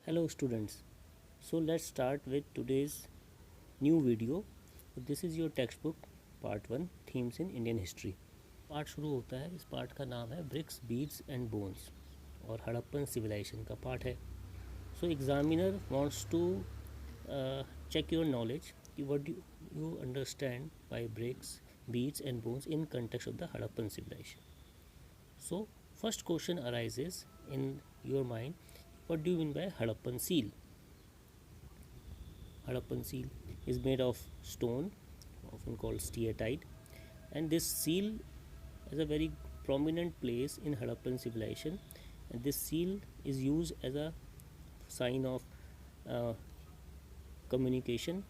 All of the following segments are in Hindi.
Hello students. So let's start with today's new video. This is your textbook part 1 themes in Indian history. Part शुरू होता है. इस पार्ट का नाम है ब्रिक्स बीड्स एंड बोन्स और हड़प्पन सिविलाइजेशन का पार्ट है. So examiner wants to check your knowledge what do you understand by bricks, beads and bones in context of the Harappan civilization. So first question arises in your mind, what do you mean by Harappan seal? Harappan seal is made of stone, often called steatite, and this seal has a very prominent place in Harappan civilization, and this seal is used as a sign of communication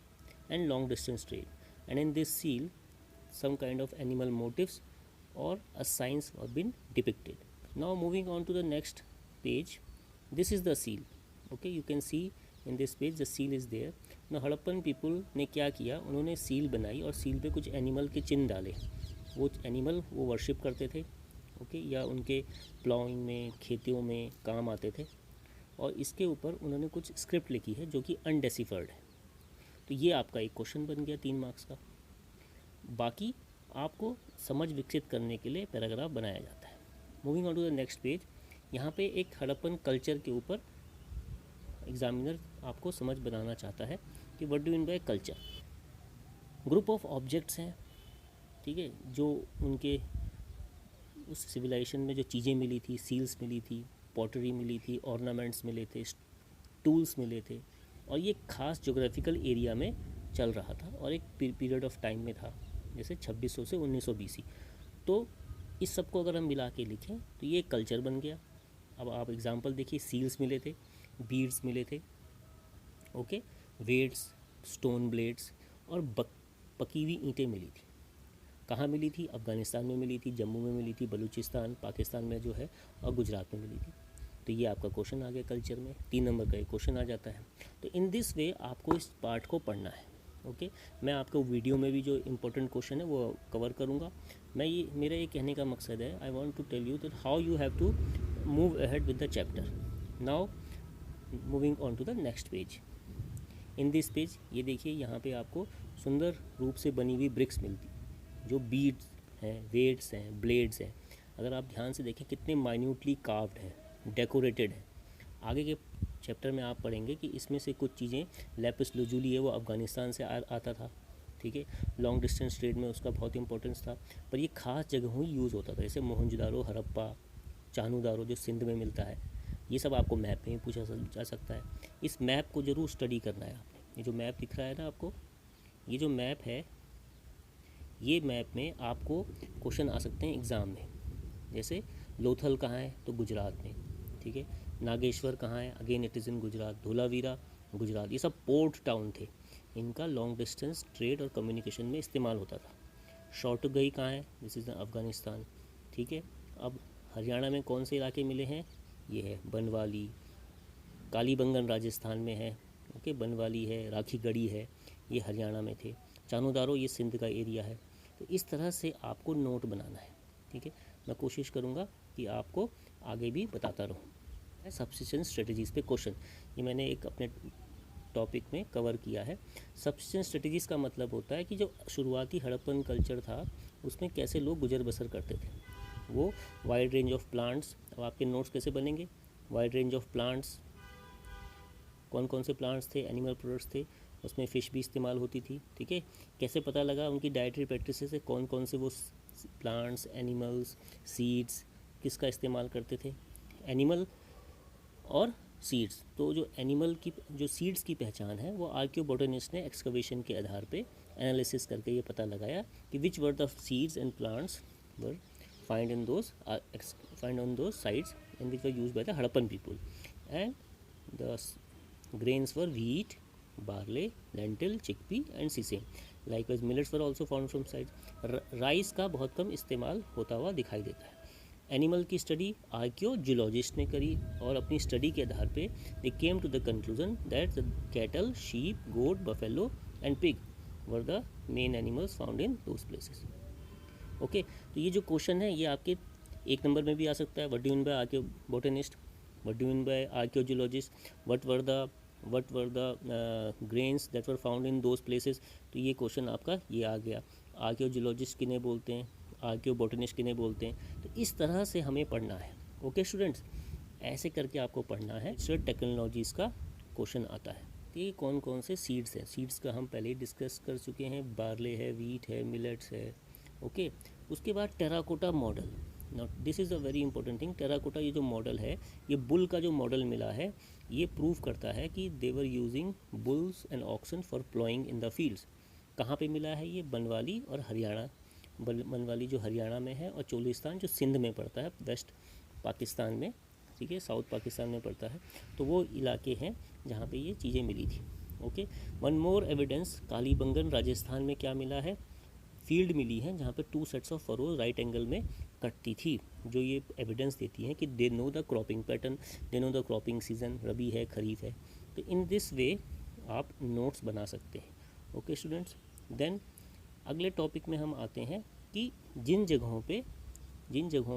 and long distance trade, and in this seal some kind of animal motifs or a signs have been depicted. Now moving on to the next page, this is the seal. Okay, you can see in this page the seal is there. Now Harappan people ने क्या किया, उन्होंने सील बनाई और सील पे कुछ एनिमल के चिन्ह डाले. वो एनिमल वो वर्शिप करते थे, ओके, या उनके प्लाउइंग में, खेतियों में काम आते थे, और इसके ऊपर उन्होंने कुछ स्क्रिप्ट लिखी है जो कि अनडेसिफर्ड है. तो ये आपका एक क्वेश्चन बन गया 3 मार्क्स का. बाकी आपको समझ विकसित करने के लिए पैराग्राफ बनाया जाता है. Moving on to the next page, यहाँ पे एक हड़प्पन कल्चर के ऊपर एग्जामिनर आपको समझ बनाना चाहता है कि what do mean by culture. Group of objects हैं, ठीक है, जो उनके उस सिविलाइजेशन में जो चीज़ें मिली थी, सील्स मिली थी, पॉटरी मिली थी, ऑर्नामेंट्स मिले थे, टूल्स मिले थे, और ये खास जोग्राफिकल एरिया में चल रहा था और एक पीरियड ऑफ टाइम में था, जैसे 2600 से 1900 BC. तो इस सब को अगर हम मिला के लिखें तो ये कल्चर बन गया. अब आप एग्जांपल देखिए, सील्स मिले थे, बीड्स मिले थे, ओके, वेट्स, स्टोन ब्लेड्स और पकी हुई ईंटें मिली थी. कहाँ मिली थी? अफ़गानिस्तान में मिली थी, जम्मू में मिली थी, बलूचिस्तान पाकिस्तान में जो है, और गुजरात में मिली थी. तो ये आपका क्वेश्चन आ गया कल्चर में. 3 नंबर का एक क्वेश्चन आ जाता है. तो इन दिस वे आपको इस पार्ट को पढ़ना है. ओके, मैं आपको वीडियो में भी जो इम्पोर्टेंट क्वेश्चन है वो कवर करूँगा. मेरा ये कहने का मकसद है, I want to tell you that how you have to move ahead with the chapter. Now moving on to the next page. In this page ये देखिए, यहाँ पे आपको सुंदर रूप से बनी हुई ब्रिक्स मिलती, जो बीड्स हैं, वेट्स हैं, ब्लेड्स हैं. अगर आप ध्यान से देखें कितने माइन्यूटली कार्व्ड हैं, डेकोरेटेड है. आगे के चैप्टर में आप पढ़ेंगे कि इसमें से कुछ चीज़ें, लैपिस लजुली है वो अफ़गानिस्तान से आता था, ठीक है, लॉन्ग डिस्टेंस ट्रेड में उसका बहुत इंपॉर्टेंस था, पर ये खास जगहों ही यूज़ होता था, जैसे मोहनजोदारो, हड़प्पा, चानूदारो जो सिंध में मिलता है. ये सब आपको मैप में ही पूछा जा सकता है. इस मैप को ज़रूर स्टडी करना है आपने. ये जो मैप दिख रहा है ना आपको, ये जो मैप है, ये मैप में आपको क्वेश्चन आ सकते हैं एग्ज़ाम में. जैसे लोथल कहाँ है? तो गुजरात में, ठीक है. नागेश्वर कहाँ है? Again it is in Gujarat. Dholavira Gujarat. ये सब पोर्ट टाउन थे, इनका लॉन्ग डिस्टेंस ट्रेड और कम्युनिकेशन में इस्तेमाल होता था. शॉर्टगई कहाँ है? दिस इज़ अफ़गानिस्तान, ठीक है. अब हरियाणा में कौन से इलाके मिले हैं? ये है बनवाली. कालीबंगन राजस्थान में है, ओके, बनवाली है, राखी गढ़ी है, ये हरियाणा में थे. चानूदारो ये सिंध का एरिया है. तो इस तरह से आपको नोट बनाना है, ठीक है. मैं कोशिश करूँगा कि आपको आगे भी बताता रहूँ. सब्सिस्टेंस स्ट्रेटजीज़ पे क्वेश्चन, ये मैंने एक अपने टॉपिक में कवर किया है. सब्सिस्टेंस स्ट्रेटजीज़ का मतलब होता है कि जो शुरुआती हड़प्पन कल्चर था उसमें कैसे लोग गुजर बसर करते थे. वो वाइड रेंज ऑफ प्लांट्स. अब आपके नोट्स कैसे बनेंगे? वाइड रेंज ऑफ प्लांट्स, कौन कौन से प्लांट्स थे? एनिमल प्रोडक्ट्स थे, उसमें फ़िश भी इस्तेमाल होती थी, ठीक है. कैसे पता लगा उनकी डाइटरी प्रैक्टिस से कौन कौन से वो प्लांट्स, एनिमल्स, सीड्स किसका इस्तेमाल करते थे? एनिमल और सीड्स. तो जो एनिमल की, जो सीड्स की पहचान है वो आर्कियोबोटनिस्ट ने एक्सकवेशन के आधार पे एनालिसिस करके ये पता लगाया कि which were the seeds and plants were find on those sites and which were used by the Harappan people. And the grains were wheat, barley, lentil, chickpea and sesame. Likewise millets were also found from sites. Rice का बहुत कम इस्तेमाल होता हुआ दिखाई देता है. एनिमल की स्टडी आर्कियोलॉजिस्ट ने करी और अपनी स्टडी के आधार पे they came to the conclusion that the cattle, sheep, goat, buffalo and pig were the main animals found in those places. Okay, तो ये जो क्वेश्चन है ये आपके 1 नंबर में भी आ सकता है. What do you mean by archaeobotanist? What do mean by archaeologist, what were the grains that were found in those places. तो ये क्वेश्चन आपका ये आ गया। आर्कियोलॉजिस्ट किन्हें बोलते हैं, आर्कियोबोटनिस्ट किन्हें बोलते हैं। तो इस तरह से हमें पढ़ना है। ओके स्टूडेंट्स, ऐसे करके आपको पढ़ना है। नेचुरल टेक्नोलॉजीज़ का क्वेश्चन आता है। ये कौन कौन से सीड्स हैं, सीड्स का हम पहले ही डिस्कस कर चुके हैं। बार्ले है, वीट है, मिलेट्स है। ओके, उसके बाद terracotta model. Not this is a very important thing. Terracotta ये जो मॉडल है, ये बुल का जो मॉडल मिला है, ये प्रूव करता है कि they were using bulls and oxen for ploughing in the fields. कहाँ पे मिला है ये? बनवाली और हरियाणा। बनवाली जो हरियाणा में है, और चोलिस्तान जो सिंध में पड़ता है, वेस्ट पाकिस्तान में, ठीक है, साउथ पाकिस्तान में पड़ता है। तो वो इलाके हैं जहाँ पे ये चीज़ें मिली थी। Okay, one more evidence, Kalibangan Rajasthan में क्या मिला है? फील्ड मिली है जहाँ पे 2 sets of furrows right angle में कटती थी, जो ये एविडेंस देती है कि they know the cropping pattern, they know the cropping season, rabi है, खरीफ है। तो इन दिस वे आप नोट्स बना सकते हैं। ओके स्टूडेंट्स, देन अगले टॉपिक में हम आते हैं कि जिन जगहों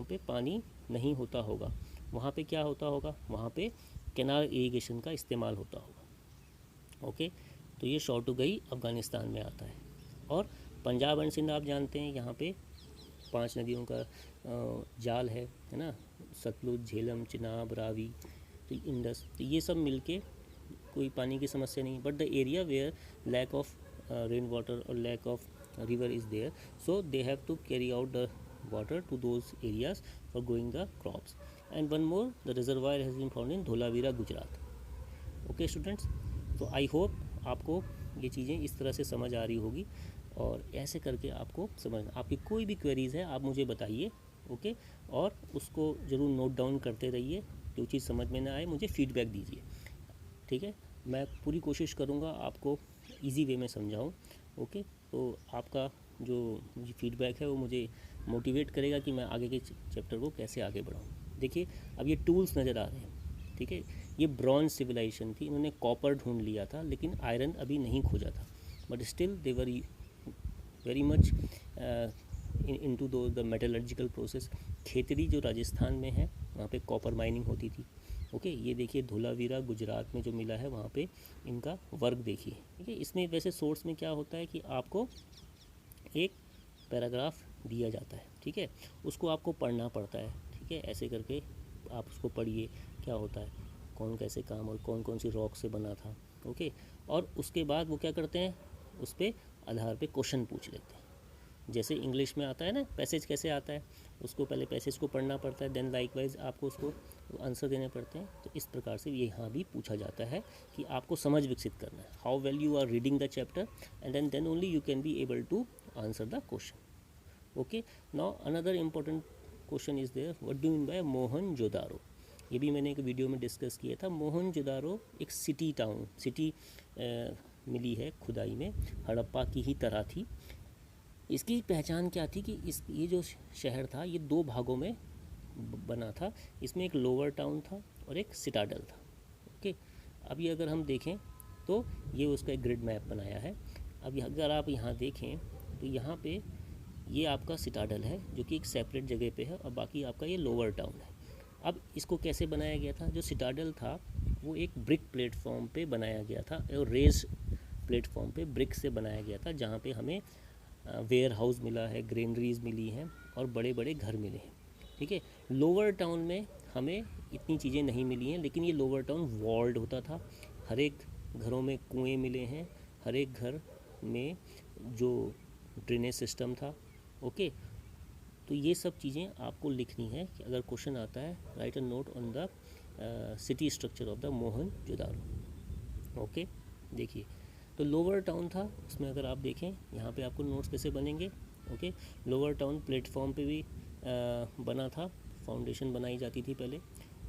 पे पानी नहीं होता होगा, वहाँ पे क्या होता होगा? वहाँ पे कैनाल इरिगेशन का इस्तेमाल होता होगा। ओके, तो ये शॉर्ट हो गई, अफ़गानिस्तान में आता है। और पंजाब एंड सिंध आप जानते हैं, यहाँ पे 5 नदियों का जाल है ना, सतलुज, झेलम, चिनाब, रावी, तो इंडस। तो ये सब मिलके कोई पानी की समस्या नहीं। But the area where lack of rain water और lack of river is there, so they have to carry out the water to those areas for growing the crops. And one more, the reservoir has been found in Dholavira, Gujarat. Okay students, तो आई होप आपको ये चीज़ें इस तरह से समझ आ रही होगी, और ऐसे करके आपको समझना। आपकी कोई भी क्वेरीज़ है आप मुझे बताइए। ओके, और उसको ज़रूर नोट डाउन करते रहिए। जो चीज़ समझ में ना आए मुझे फीडबैक दीजिए, ठीक है। मैं पूरी कोशिश करूँगा आपको इजी वे में समझाऊँ। ओके, तो आपका जो फीडबैक है वो मुझे मोटिवेट करेगा कि मैं आगे के चैप्टर को कैसे आगे बढ़ाऊँ। देखिए, अब ये टूल्स नज़र आ रहे हैं, ठीक है। ये ब्रॉन्ज सिविलाइजेशन थी, इन्होंने कॉपर ढूंढ लिया था, लेकिन आयरन अभी नहीं खोजा था। But still they were very much into the metallurgical process. Khetri जो राजस्थान में है, वहाँ पे कॉपर माइनिंग होती थी। ओके, ये देखिए धोलावीरा गुजरात में जो मिला है, वहाँ पे इनका वर्क देखिए, ठीक है। इसमें वैसे सोर्स में क्या होता है कि आपको एक पैराग्राफ दिया जाता है, ठीक है, उसको आपको पढ़ना पड़ता है, ठीक है। ऐसे करके आप उसको पढ़िए, क्या होता है, कौन कैसे काम और कौन कौन सी रॉक से बना था। ओके, और उसके बाद वो क्या करते हैं, उस पर आधार पे क्वेश्चन पूछ लेते हैं। जैसे इंग्लिश में आता है ना पैसेज कैसे आता है, उसको पहले पैसेज को पढ़ना पड़ता है, देन लाइकवाइज आपको उसको आंसर देने पड़ते हैं। तो इस प्रकार से ये यहाँ भी पूछा जाता है कि आपको समझ विकसित करना है, how well you are reading the chapter, and then only you can be able to answer the question. Okay, now another important question is there, what do mean by Mohenjodaro. ये भी मैंने एक वीडियो में डिस्कस किया था। मोहनजोदारो एक सिटी मिली है खुदाई में, हड़प्पा की ही तरह थी। इसकी पहचान क्या थी कि ये जो शहर था, ये 2 भागों में बना था। इसमें एक लोअर टाउन था और एक सिटाडल था। ओके, अब ये अगर हम देखें तो ये उसका एक ग्रिड मैप बनाया है। अब अगर आप यहाँ देखें तो यहाँ पे ये आपका सिटाडल है, जो कि एक सेपरेट जगह पे है, और बाकी आपका ये लोअर टाउन है। अब इसको कैसे बनाया गया था? जो सिटाडल था वो एक ब्रिक प्लेटफॉर्म पे बनाया गया था, और रेज प्लेटफॉर्म पे ब्रिक से बनाया गया था, जहाँ पे हमें वेयर हाउस मिला है, ग्रेनरीज मिली हैं, और बड़े बड़े घर मिले हैं, ठीक है। लोअर टाउन में हमें इतनी चीज़ें नहीं मिली हैं, लेकिन ये लोअर टाउन वॉल्ड होता था। हर एक घरों में कुएं मिले हैं, हर एक घर में जो ड्रेनेज सिस्टम था। ओके, तो ये सब चीज़ें आपको लिखनी है कि अगर क्वेश्चन आता है, right a note on the city structure of the Mohenjodaro. Okay, देखिए, तो लोअर टाउन था, उसमें अगर आप देखें यहाँ पे आपको नोट्स कैसे बनेंगे। ओके, लोअर टाउन प्लेटफॉर्म पे भी बना था, फाउंडेशन बनाई जाती थी पहले।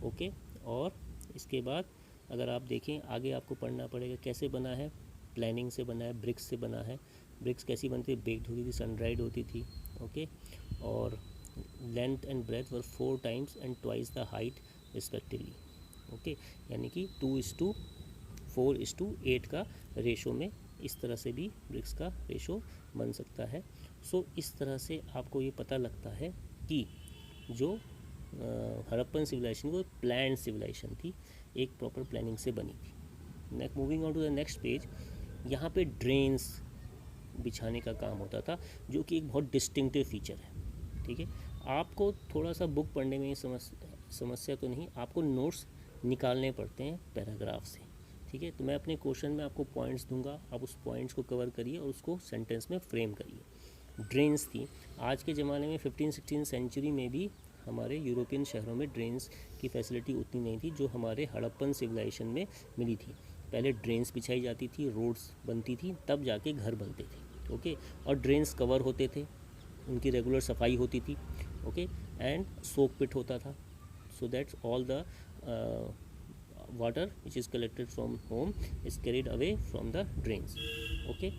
ओके, और इसके बाद अगर आप देखें आगे आपको पढ़ना पड़ेगा कैसे बना है। प्लानिंग से बना है, ब्रिक्स से बना है। ब्रिक्स कैसी बनती है? बेक्ड होती थी, सन ड्राइड होती थी। ओके, और length and breadth were 4 times and twice the height respectively. Okay, यानी कि 2:4:8 का रेशो में इस तरह से भी ब्रिक्स का रेशो बन सकता है। सो इस तरह से आपको ये पता लगता है कि जो हड़प्पन सिविलाइजेशन वो प्लान्ड सिविलाइजेशन थी, एक प्रॉपर प्लानिंग से बनी थी। Next moving on to the next page, यहाँ पे ड्रेन्स बिछाने का काम होता था, जो कि एक बहुत डिस्टिंक्टिव फीचर है। ठीक है, आपको थोड़ा सा बुक पढ़ने में समस्या तो नहीं, आपको नोट्स निकालने पड़ते हैं पैराग्राफ से। ठीक है, तो मैं अपने क्वेश्चन में आपको पॉइंट्स दूंगा, आप उस पॉइंट्स को कवर करिए और उसको सेंटेंस में फ्रेम करिए। ड्रेन्स थी, आज के ज़माने में 15-16 सेंचुरी में भी हमारे यूरोपियन शहरों में ड्रेन्स की फैसिलिटी उतनी नहीं थी जो हमारे हड़प्पन सिविलाइजेशन में मिली थी। पहले ड्रेन्स बिछाई जाती थी, रोड्स बनती थी, तब जाके घर बनते थे। ओके, और ड्रेन्स कवर होते थे, उनकी रेगुलर सफाई होती थी। ओके, एंड सोक पिट होता था, so that all the water which is collected from home is carried away from the drains. Okay,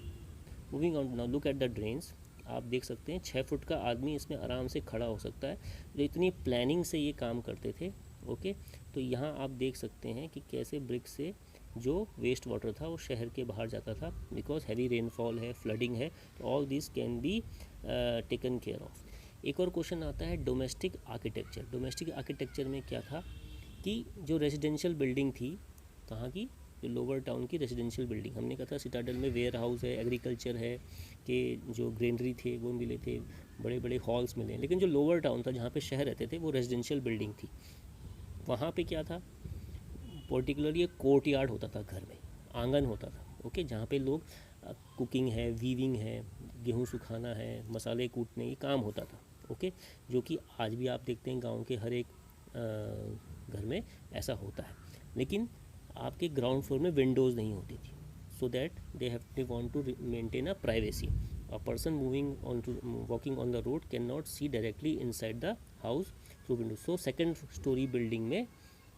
moving on, now look at the drains. आप देख सकते हैं 6 फुट का आदमी इसमें आराम से खड़ा हो सकता है, तो इतनी प्लानिंग से ये काम करते थे। ओके, तो यहाँ आप देख सकते हैं कि कैसे ब्रिक से जो वेस्ट वाटर था वो शहर के बाहर जाता था, बिकॉज हैवी रेनफॉल है, फ्लडिंग है, तो all this can be taken care of. एक और क्वेश्चन आता है डोमेस्टिक आर्किटेक्चर। डोमेस्टिक आर्किटेक्चर में क्या था कि जो रेजिडेंशियल बिल्डिंग थी, कहाँ की, जो लोअर टाउन की रेजिडेंशियल बिल्डिंग, हमने कहा था सिटाडल में वेयर हाउस है, एग्रीकल्चर है, कि जो ग्रेनरी थे वो मिले थे, बड़े बड़े हॉल्स मिले, लेकिन जो लोअर टाउन था जहाँ पे शहर रहते थे वो रेजिडेंशियल बिल्डिंग थी। वहाँ पे क्या था, पर्टिकुलरली एक कोर्ट यार्ड होता था, घर में आंगन होता था। ओके, जहाँ पे लोग कुकिंग है, वीविंग है, गेहूँ सुखाना है, मसाले कूटने, ये काम होता था। ओके, जो कि आज भी आप देखते हैं गांव के हर एक घर में ऐसा होता है, लेकिन आपके ग्राउंड फ्लोर में विंडोज़ नहीं होती थी, so that they want to maintain a privacy. A person moving on to walking on the road can not see directly inside the house through windows. So second storey building में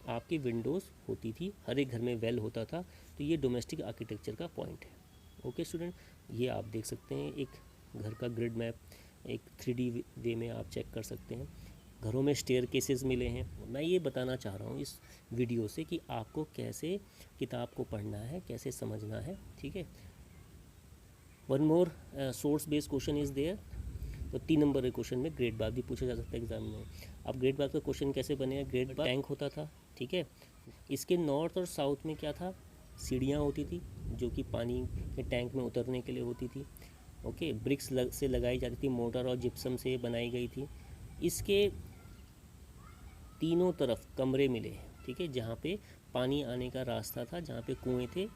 आपकी विंडोज़ होती थी, हर एक घर में वेल होता था, तो ये डोमेस्टिक आर्किटेक्चर का पॉइंट है। ओके स्टूडेंट, ये आप देख सकते हैं एक घर का ग्रिड मैप, एक 3D वे में आप चेक कर सकते हैं। घरों में स्टेयर केसेस मिले हैं। मैं ये बताना चाह रहा हूँ इस वीडियो से कि आपको कैसे किताब को पढ़ना है, कैसे समझना है। ठीक है, one more source based question is there. तो 3 नंबर के क्वेश्चन में ग्रेड बार भी पूछा जा सकता है एग्जाम में। अब ग्रेड बार का क्वेश्चन कैसे बनेगा, ग्रेड बार टैंक होता था। ठीक है, इसके नॉर्थ और साउथ में क्या था, सीढ़ियाँ होती थी जो कि पानी के टैंक में उतरने के लिए होती थी। ओके, ब्रिक्स से लगाई जाती थी, मोटर और जिप्सम से बनाई गई थी। इसके तीनों तरफ कमरे मिले हैं। ठीक है, जहाँ पे पानी आने का रास्ता था, जहाँ पे कुएं थे।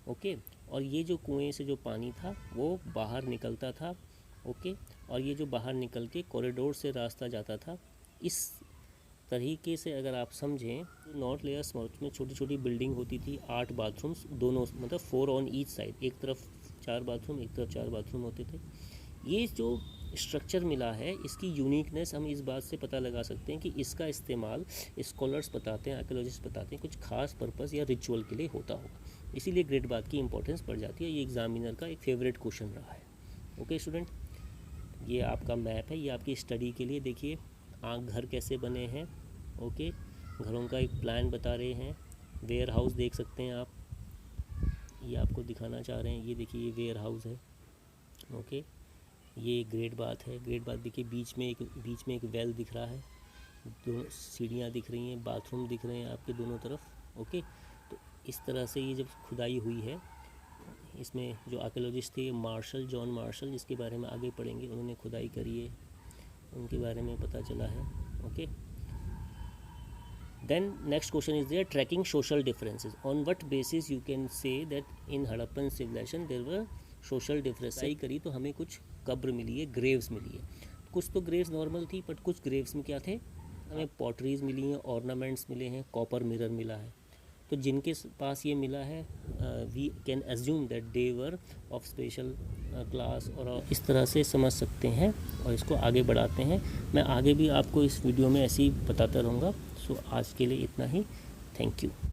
ओके, और ये जो कुएं से जो पानी था वो बाहर निकलता था। ओके, और ये जो बाहर निकल के कॉरिडोर से रास्ता जाता था। इस तरीके से अगर आप समझें, नॉर्थ लेयर साउथ में छोटी छोटी बिल्डिंग होती थी, 8 बाथरूम्स दोनों, मतलब 4 ऑन ईच साइड, एक तरफ 4 बाथरूम, एक तरफ 4 बाथरूम होते थे। ये जो स्ट्रक्चर मिला है, इसकी यूनिकनेस हम इस बात से पता लगा सकते हैं कि इसका इस्तेमाल स्कॉलर्स बताते हैं, आर्कियोलॉजिस्ट बताते हैं, कुछ खास पर्पस या रिचुअल के लिए होता होगा, इसीलिए ग्रेड बात की इंपॉर्टेंस बढ़ जाती है। ये एग्जामिनर का एक फेवरेट क्वेश्चन रहा है। ओके स्टूडेंट, ये आपका मैप है, ये आपकी स्टडी के लिए। देखिए घर कैसे बने हैं। ओके, घरों का एक प्लान बता रहे हैं। वेयर हाउस देख सकते हैं आप, ये आपको दिखाना चाह रहे हैं। ये देखिए, ये वेयर हाउस है। ओके, ये ग्रेट बाथ है। ग्रेट बाथ देखिए, बीच में एक वेल दिख रहा है, दोनों सीढ़ियाँ दिख रही हैं, बाथरूम दिख रहे हैं आपके दोनों तरफ। ओके, तो इस तरह से ये जब खुदाई हुई है, इसमें जो आर्कियोलॉजिस्ट थे मार्शल, जॉन मार्शल, जिसके बारे में आगे पढ़ेंगे, उन्होंने खुदाई करी है, उनके बारे में पता चला है। Okay, then next question is there, tracking social differences. On what basis you can say that in Harappan civilisation there were social difference. सही करी तो हमें कुछ कब्र मिली है, ग्रेव्स मिली है। कुछ तो ग्रेव्स नॉर्मल थी, बट कुछ ग्रेव्स में क्या थे, हमें पॉटरीज मिली हैं, ऑर्नामेंट्स मिले हैं, कॉपर मिरर मिला है। तो जिनके पास ये मिला है, we can assume that they were of special class, और इस तरह से समझ सकते हैं और इसको आगे बढ़ाते हैं। मैं आगे भी आपको इस वीडियो में ऐसे ही बताता रहूँगा। सो आज के लिए इतना ही। Thank you.